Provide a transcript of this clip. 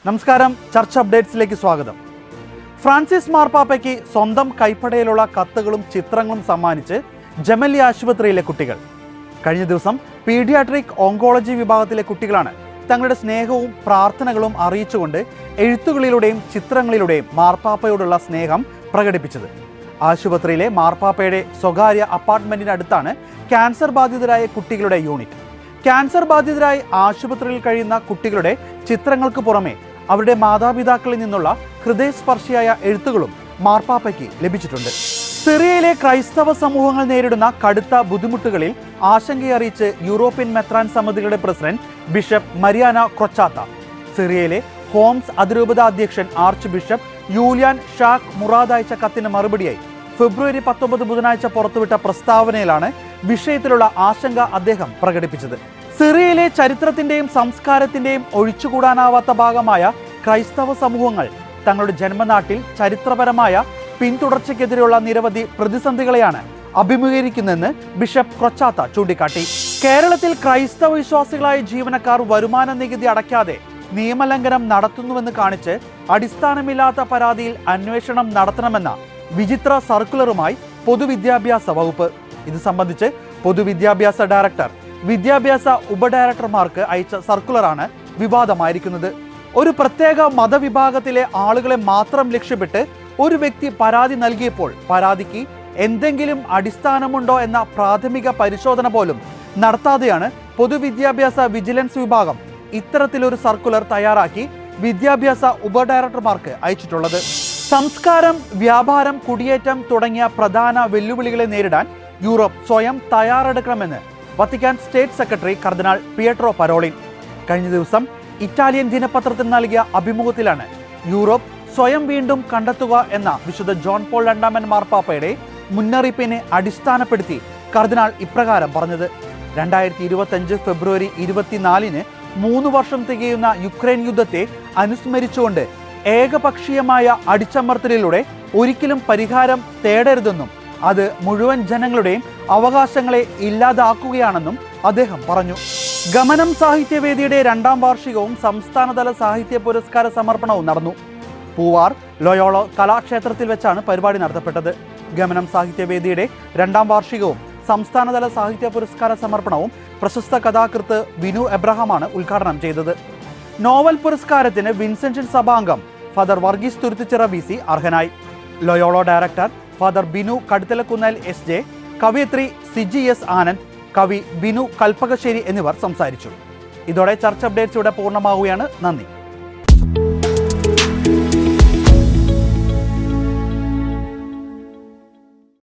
നമസ്കാരം, ചർച്ച അപ്ഡേറ്റ്സിലേക്ക് സ്വാഗതം. ഫ്രാൻസിസ് മാർപ്പാപ്പയ്ക്ക് സ്വന്തം കൈപ്പടയിലുള്ള കത്തുകളും ചിത്രങ്ങളും സമ്മാനിച്ച് ജെമല്ലി ആശുപത്രിയിലെ കുട്ടികൾ. കഴിഞ്ഞ ദിവസം പീഡിയാട്രിക് ഓങ്കോളജി വിഭാഗത്തിലെ കുട്ടികളാണ് തങ്ങളുടെ സ്നേഹവും പ്രാർത്ഥനകളും അറിയിച്ചുകൊണ്ട് എഴുത്തുകളിലൂടെയും ചിത്രങ്ങളിലൂടെയും മാർപ്പാപ്പയോടുള്ള സ്നേഹം പ്രകടിപ്പിച്ചത്. ആശുപത്രിയിലെ മാർപ്പാപ്പയുടെ സ്വകാര്യ അപ്പാർട്ട്മെന്റിനടുത്താണ് ക്യാൻസർ ബാധിതരായ കുട്ടികളുടെ യൂണിറ്റ്. ക്യാൻസർ ബാധിതരായി ആശുപത്രിയിൽ കഴിയുന്ന കുട്ടികളുടെ ചിത്രങ്ങൾക്ക് പുറമെ അവരുടെ മാതാപിതാക്കളിൽ നിന്നുള്ള ഹൃദയസ്പർശിയായ എഴുത്തുകളും മാർപ്പാപ്പയ്ക്ക് ലഭിച്ചിട്ടുണ്ട്. സിറിയയിലെ ക്രൈസ്തവ സമൂഹങ്ങൾ നേരിടുന്ന കടുത്ത ബുദ്ധിമുട്ടുകളിൽ ആശങ്കയറിയിച്ച് യൂറോപ്യൻ മെത്രാൻ സമിതികളുടെ പ്രസിഡന്റ് ബിഷപ്പ് മരിയാന ക്രൊച്ചാത്ത. സിറിയയിലെ ഹോംസ് അതിരൂപത അധ്യക്ഷൻ ആർച്ച് ബിഷപ്പ് യൂലിയാൻ ഷാഖ് മുറാദ് അയച്ച കത്തിന് മറുപടിയായി ഫെബ്രുവരി 19 ബുധനാഴ്ച പുറത്തുവിട്ട പ്രസ്താവനയിലാണ് വിഷയത്തിലുള്ള ആശങ്ക അദ്ദേഹം പ്രകടിപ്പിച്ചത്. സിറിയയിലെ ചരിത്രത്തിന്റെയും സംസ്കാരത്തിന്റെയും ഒഴിച്ചുകൂടാനാവാത്ത ഭാഗമായ ക്രൈസ്തവ സമൂഹങ്ങൾ തങ്ങളുടെ ജന്മനാട്ടിൽ ചരിത്രപരമായ പിന്തുടർച്ചയ്ക്കെതിരെയുള്ള നിരവധി പ്രതിസന്ധികളെയാണ് അഭിമുഖീകരിക്കുന്നതെന്ന് ബിഷപ്പ് ക്രൊച്ചാത്ത ചൂണ്ടിക്കാട്ടി. കേരളത്തിൽ ക്രൈസ്തവ വിശ്വാസികളായ ജീവനക്കാർ വരുമാന നികുതി അടയ്ക്കാതെ നിയമലംഘനം നടത്തുന്നുവെന്ന് കാണിച്ച് അടിസ്ഥാനമില്ലാത്ത പരാതിയിൽ അന്വേഷണം നടത്തണമെന്ന വിചിത്ര സർക്കുലറുമായി പൊതുവിദ്യാഭ്യാസ വകുപ്പ്. ഇത് സംബന്ധിച്ച് പൊതുവിദ്യാഭ്യാസ ഡയറക്ടർ വിദ്യാഭ്യാസ ഉപഡയറക്ടർമാർക്ക് അയച്ച സർക്കുലറാണ് വിവാദമായിരിക്കുന്നത്. ഒരു പ്രത്യേക മതവിഭാഗത്തിലെ ആളുകളെ മാത്രം ലക്ഷ്യമിട്ട് ഒരു വ്യക്തി പരാതി നൽകിയപ്പോൾ പരാതിക്ക് എന്തെങ്കിലും അടിസ്ഥാനമുണ്ടോ എന്ന പ്രാഥമിക പരിശോധന പോലും നടത്താതെയാണ് പൊതുവിദ്യാഭ്യാസ വിജിലൻസ് വിഭാഗം ഇത്തരത്തിലൊരു സർക്കുലർ തയ്യാറാക്കി വിദ്യാഭ്യാസ ഉപഡയറക്ടർമാർക്ക് അയച്ചിട്ടുള്ളത്. സംസ്കാരം, വ്യാപാരം, കുടിയേറ്റം തുടങ്ങിയ പ്രധാന വെല്ലുവിളികളെ നേരിടാൻ യൂറോപ്പ് സ്വയം തയ്യാറെടുക്കണമെന്ന് വത്തിക്കാൻ സ്റ്റേറ്റ് സെക്രട്ടറി കർദിനാൾ പിയട്രോ പരോളിൻ കഴിഞ്ഞ ദിവസം ഇറ്റാലിയൻ ദിനപത്രത്തിന് നൽകിയ അഭിമുഖത്തിലാണ് യൂറോപ്പ് സ്വയം വീണ്ടും കണ്ടെത്തുക എന്ന വിശുദ്ധ ജോൺ പോൾ II മാർപ്പാപ്പയുടെ മുന്നറിയിപ്പിനെ അടിസ്ഥാനപ്പെടുത്തി കർദിനാൾ ഇപ്രകാരം പറഞ്ഞത്. 2025 ഫെബ്രുവരി 24 3 വർഷം തികയുന്ന യുക്രൈൻ യുദ്ധത്തെ അനുസ്മരിച്ചുകൊണ്ട് ഏകപക്ഷീയമായ അടിച്ചമർത്തലിലൂടെ ഒരിക്കലും പരിഹാരം തേടരുതെന്നും അത് മുഴുവൻ ജനങ്ങളുടെയും അവകാശങ്ങളെ ഇല്ലാതാക്കുകയാണെന്നും അദ്ദേഹം പറഞ്ഞു. ഗമനം സാഹിത്യവേദിയുടെ 2ാം വാർഷികവും സംസ്ഥാനതല സാഹിത്യ പുരസ്കാര സമർപ്പണവും നടന്നു. പൂവാർ ലോയോള കലാക്ഷേത്രത്തിൽ വെച്ചാണ് പരിപാടി നടത്തപ്പെട്ടത്. ഗമനം സാഹിത്യവേദിയുടെ 2ാം വാർഷികവും സംസ്ഥാനതല സാഹിത്യ പുരസ്കാര സമർപ്പണവും പ്രശസ്ത കഥാകൃത്ത് ബിനു എബ്രഹാമാണ് ഉദ്ഘാടനം ചെയ്തത്. നോവൽ പുരസ്കാരത്തിന് വിൻസെന്റ് സഭാംഗം ഫാദർ വർഗീസ് തുരുത്തിച്ചിറ VC അർഹനായി. Loyola director father Binu Kaduthalakkunnel SJ, കവയിത്രി സിജി S ആനന്ദ്, കവി ബിനു കൽപ്പകശ്ശേരി എന്നിവർ സംസാരിച്ചു. ഇതോടെ ചർച്ച അപ്ഡേറ്റ്സ് ഇവിടെ പൂർണ്ണമാവുകയാണ്. നന്ദി.